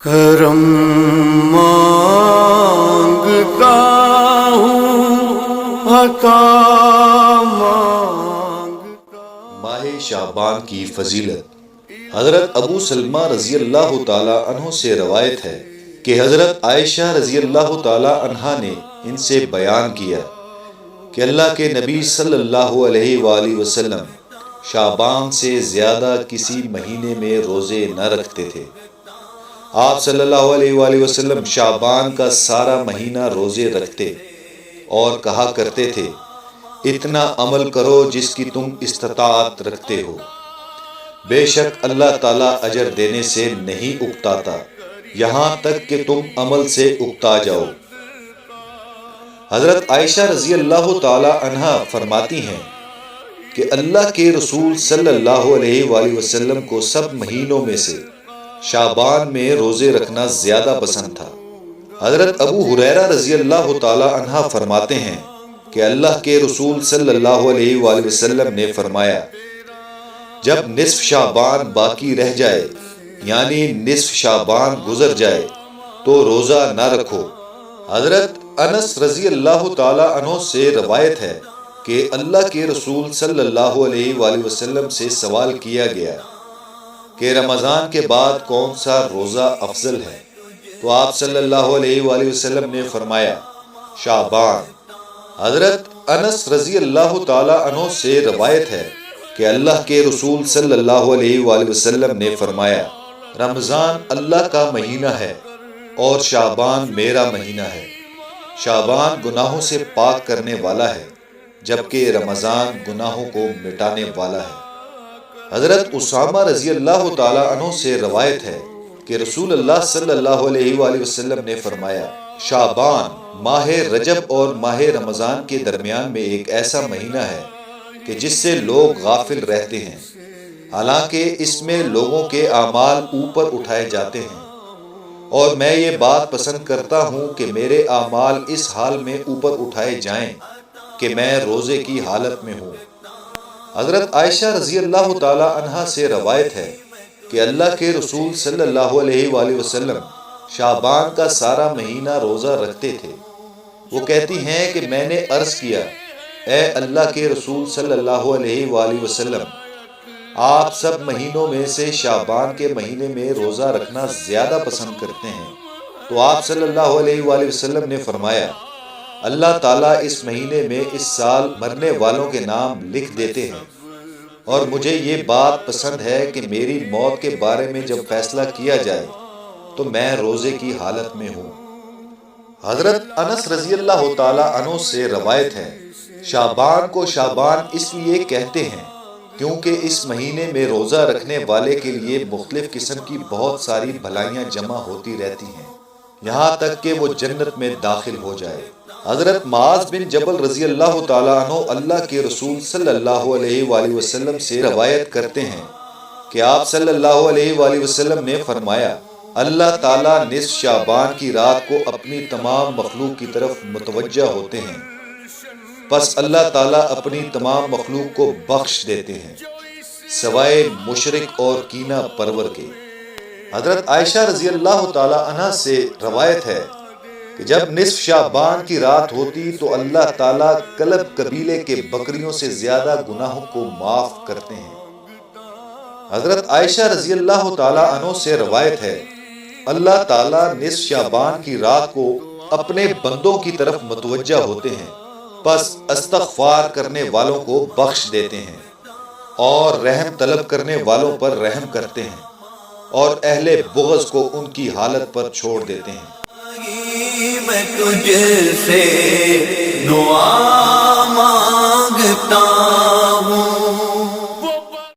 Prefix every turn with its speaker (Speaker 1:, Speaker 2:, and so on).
Speaker 1: کرم مانگتا ہوں عطا مانگتا۔
Speaker 2: ماہ شعبان کی فضیلت۔ حضرت ابو سلمہ رضی اللہ تعالی عنہ سے روایت ہے کہ حضرت عائشہ رضی اللہ تعالی عنہا نے ان سے بیان کیا کہ اللہ کے نبی صلی اللہ علیہ وآلہ وسلم شعبان سے زیادہ کسی مہینے میں روزے نہ رکھتے تھے۔ آپ صلی اللہ علیہ وآلہ وسلم شعبان کا سارا مہینہ روزے رکھتے اور کہا کرتے تھے، اتنا عمل کرو جس کی تم استطاعت رکھتے ہو، بے شک اللہ تعالیٰ اجر دینے سے نہیں اکتاتا یہاں تک کہ تم عمل سے اکتا جاؤ۔ حضرت عائشہ رضی اللہ تعالی عنہا فرماتی ہیں کہ اللہ کے رسول صلی اللہ علیہ وآلہ وسلم کو سب مہینوں میں سے شعبان میں روزے رکھنا زیادہ پسند تھا۔ حضرت ابو ہریرہ رضی اللہ تعالی عنہ فرماتے ہیں کہ اللہ کے رسول صلی اللہ علیہ وآلہ وسلم نے فرمایا، جب نصف شعبان باقی رہ جائے یعنی نصف شعبان گزر جائے تو روزہ نہ رکھو۔ حضرت انس رضی اللہ تعالی عنہ سے روایت ہے کہ اللہ کے رسول صلی اللہ علیہ وآلہ وسلم سے سوال کیا گیا کہ رمضان کے بعد کون سا روزہ افضل ہے، تو آپ صلی اللہ علیہ وآلہ وسلم نے فرمایا شعبان۔ حضرت انس رضی اللہ تعالی عنہ سے روایت ہے کہ اللہ کے رسول صلی اللہ علیہ وآلہ وسلم نے فرمایا، رمضان اللہ کا مہینہ ہے اور شعبان میرا مہینہ ہے۔ شعبان گناہوں سے پاک کرنے والا ہے جبکہ رمضان گناہوں کو مٹانے والا ہے۔ حضرت اسامہ رضی اللہ تعالی عنہ سے روایت ہے کہ رسول اللہ صلی اللہ علیہ وآلہ وسلم نے فرمایا، شعبان ماہ رجب اور ماہ رمضان کے درمیان میں ایک ایسا مہینہ ہے کہ جس سے لوگ غافل رہتے ہیں، حالانکہ اس میں لوگوں کے اعمال اوپر اٹھائے جاتے ہیں، اور میں یہ بات پسند کرتا ہوں کہ میرے اعمال اس حال میں اوپر اٹھائے جائیں کہ میں روزے کی حالت میں ہوں۔ حضرت عائشہ رضی اللہ تعالی عنہا سے روایت ہے کہ اللہ کے رسول صلی اللہ علیہ وآلہ وسلم شعبان کا سارا مہینہ روزہ رکھتے تھے۔ وہ کہتی ہیں کہ میں نے عرض کیا، اے اللہ کے رسول صلی اللہ علیہ وآلہ وسلم، آپ سب مہینوں میں سے شعبان کے مہینے میں روزہ رکھنا زیادہ پسند کرتے ہیں، تو آپ صلی اللہ علیہ وآلہ وسلم نے فرمایا، اللہ تعالیٰ اس مہینے میں اس سال مرنے والوں کے نام لکھ دیتے ہیں، اور مجھے یہ بات پسند ہے کہ میری موت کے بارے میں جب فیصلہ کیا جائے تو میں روزے کی حالت میں ہوں۔ حضرت انس رضی اللہ تعالی عنہ سے روایت ہے، شعبان کو شعبان اس لیے کہتے ہیں کیونکہ اس مہینے میں روزہ رکھنے والے کے لیے مختلف قسم کی بہت ساری بھلائیاں جمع ہوتی رہتی ہیں یہاں تک کہ وہ جنت میں داخل ہو جائے۔ حضرت معاذ بن جبل رضی اللہ تعالی عنہ اللہ کے رسول صلی اللہ علیہ وآلہ وسلم سے روایت کرتے ہیں کہ آپ صلی اللہ علیہ وآلہ وسلم نے فرمایا، اللہ تعالیٰ نصف شعبان کی رات کو اپنی تمام مخلوق کی طرف متوجہ ہوتے ہیں، پس اللہ تعالیٰ اپنی تمام مخلوق کو بخش دیتے ہیں سوائے مشرک اور کینہ پرور کے۔ حضرت عائشہ رضی اللہ تعالی عنہ سے روایت ہے کہ جب نصف شعبان کی رات ہوتی تو اللہ تعالیٰ کلب قبیلے کے بکریوں سے زیادہ گناہوں کو معاف کرتے ہیں۔ حضرت عائشہ رضی اللہ تعالی عنہ سے روایت ہے، اللہ تعالیٰ نصف شعبان کی رات کو اپنے بندوں کی طرف متوجہ ہوتے ہیں، پس استغفار کرنے والوں کو بخش دیتے ہیں اور رحم طلب کرنے والوں پر رحم کرتے ہیں اور اہل بغض کو ان کی حالت پر چھوڑ دیتے ہیں۔
Speaker 1: میں تجھ سے دعا